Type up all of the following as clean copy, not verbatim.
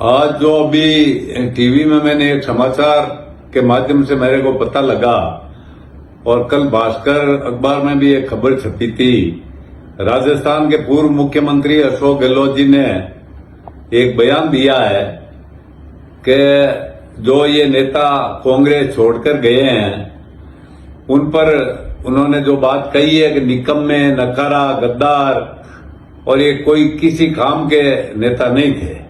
आज जो अभी टीवी में मैंने एक समाचार के माध्यम से मेरे को पता लगा और कल भास्कर अखबार में भी एक खबर छपी थी। राजस्थान के पूर्व मुख्यमंत्री अशोक गहलोत जी ने एक बयान दिया है कि जो ये नेता कांग्रेस छोड़कर गए हैं उन पर उन्होंने जो बात कही है कि निकम्मे, नकारा, गद्दार और ये कोई किसी काम के नेता नहीं थे।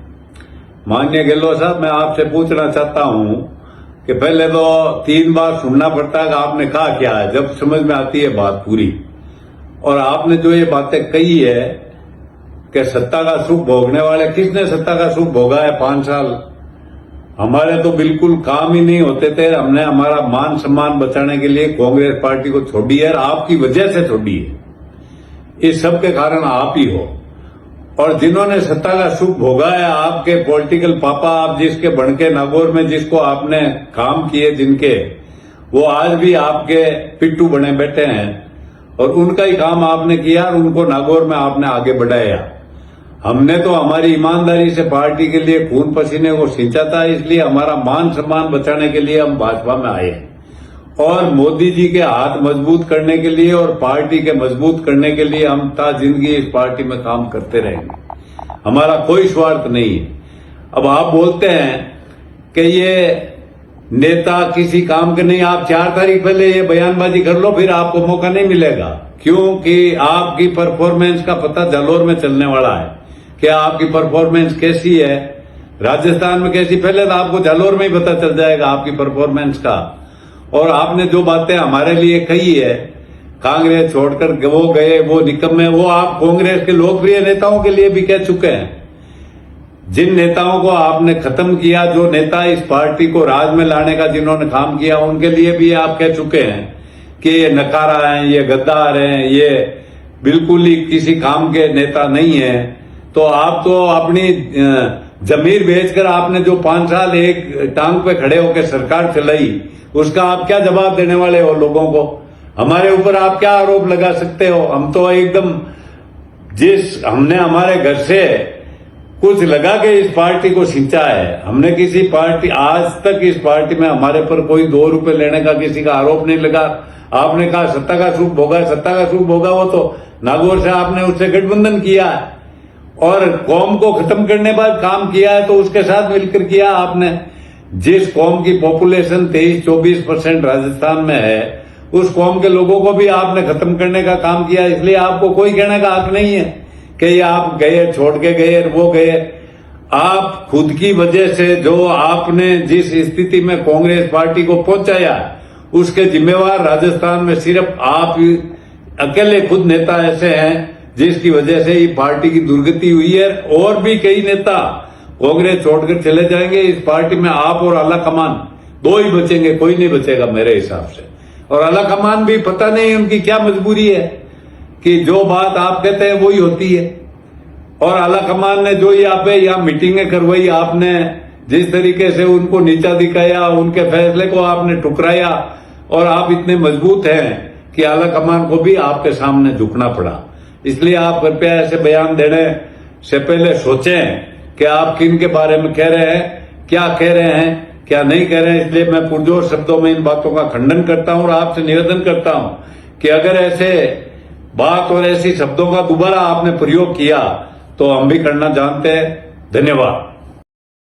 माननीय गहलोत साहब, मैं आपसे पूछना चाहता हूं कि पहले तो 3 बार सुनना पड़ता है कि आपने कहा क्या है, जब समझ में आती है बात पूरी। और आपने जो ये बातें कही है कि सत्ता का सुख भोगने वाले, किसने सत्ता का सुख भोगा है 5 साल? हमारे तो बिल्कुल काम ही नहीं होते थे। हमने हमारा मान सम्मान बचाने के लिए कांग्रेस पार्टी को छोड़ी है और आपकी वजह से छोड़ी है। इस सब के कारण आप ही हो। और जिन्होंने सत्ता का सुख भोगा है, आपके पॉलिटिकल पापा, आप जिसके बनके नागौर में जिसको आपने काम किए जिनके, वो आज भी आपके पिट्टू बने बैठे हैं और उनका ही काम आपने किया और उनको नागौर में आपने आगे बढ़ाया। हमने तो हमारी ईमानदारी से पार्टी के लिए खून पसीने को सींचा था, इसलिए हमारा मान सम्मान बचाने के लिए हम भाजपा में आए और मोदी जी के हाथ मजबूत करने के लिए और पार्टी के मजबूत करने के लिए हम ता जिंदगी इस पार्टी में काम करते रहेंगे। हमारा कोई स्वार्थ नहीं है। अब आप बोलते हैं कि ये नेता किसी काम के नहीं। आप 4 तारीख पहले ये बयानबाजी कर लो, फिर आपको मौका नहीं मिलेगा, क्योंकि आपकी परफॉर्मेंस का पता जालौर में चलने वाला है। क्या आपकी परफॉर्मेंस कैसी है, राजस्थान में कैसी, पहले तो आपको जालौर में ही पता चल जाएगा आपकी परफॉर्मेंस का। और आपने जो बातें हमारे लिए कही है, कांग्रेस छोड़कर वो गए, वो निकम्मे, वो आप कांग्रेस के लोकप्रिय नेताओं के लिए भी कह चुके हैं। जिन नेताओं को आपने खत्म किया, जो नेता इस पार्टी को राज में लाने का जिन्होंने काम किया, उनके लिए भी आप कह चुके हैं कि ये नकारा है, ये गद्दार हैं, ये बिल्कुल ही किसी काम के नेता नहीं है। तो आप तो अपनी जमीर बेचकर आपने जो 5 साल एक टांग पे खड़े होकर सरकार चलाई, उसका आप क्या जवाब देने वाले हो लोगों को? हमारे ऊपर आप क्या आरोप लगा सकते हो? हम तो एकदम हमने हमारे घर से कुछ लगा के इस पार्टी को सिंचा है। हमने किसी पार्टी, आज तक इस पार्टी में हमारे पर कोई 2 रुपए लेने का किसी का आरोप नहीं लगा। आपने कहा सत्ता का सुख भोगा, सत्ता का सुख भोगा, वो तो नागौर से आपने उससे गठबंधन किया है और कौम को खत्म करने बाद काम किया है, तो उसके साथ मिलकर किया आपने। जिस कौम की पॉपुलेशन 23-24% राजस्थान में है, उस कौम के लोगों को भी आपने खत्म करने का काम किया। इसलिए आपको कोई कहने का हक नहीं है कि ये आप गए, छोड़ के गए, वो गए। आप खुद की वजह से, जो आपने जिस स्थिति में कांग्रेस पार्टी को पहुंचाया, उसके जिम्मेवार राजस्थान में सिर्फ आप अकेले खुद नेता ऐसे हैं जिसकी वजह से ये पार्टी की दुर्गति हुई है। और भी कई नेता कांग्रेस छोड़कर चले जाएंगे। इस पार्टी में आप और आला कमान 2 ही बचेंगे, कोई नहीं बचेगा मेरे हिसाब से। और आला कमान भी पता नहीं उनकी क्या मजबूरी है कि जो बात आप कहते हैं वही होती है। और आला कमान ने जो यहाँ मीटिंगें करवाई, आपने जिस तरीके से उनको नीचा दिखाया, उनके फैसले को आपने ठुकराया, और आप इतने मजबूत हैं कि आला कमान को भी आपके सामने झुकना पड़ा। इसलिए आप कृपया ऐसे बयान देने से पहले सोचें कि आप किन के बारे में कह रहे हैं, क्या कह रहे हैं, क्या नहीं कह रहे हैं। इसलिए मैं पुरजोर शब्दों में इन बातों का खंडन करता हूं और आपसे निवेदन करता हूं कि अगर ऐसे बात और ऐसी शब्दों का दोबारा आपने प्रयोग किया तो हम भी करना जानते हैं। धन्यवाद।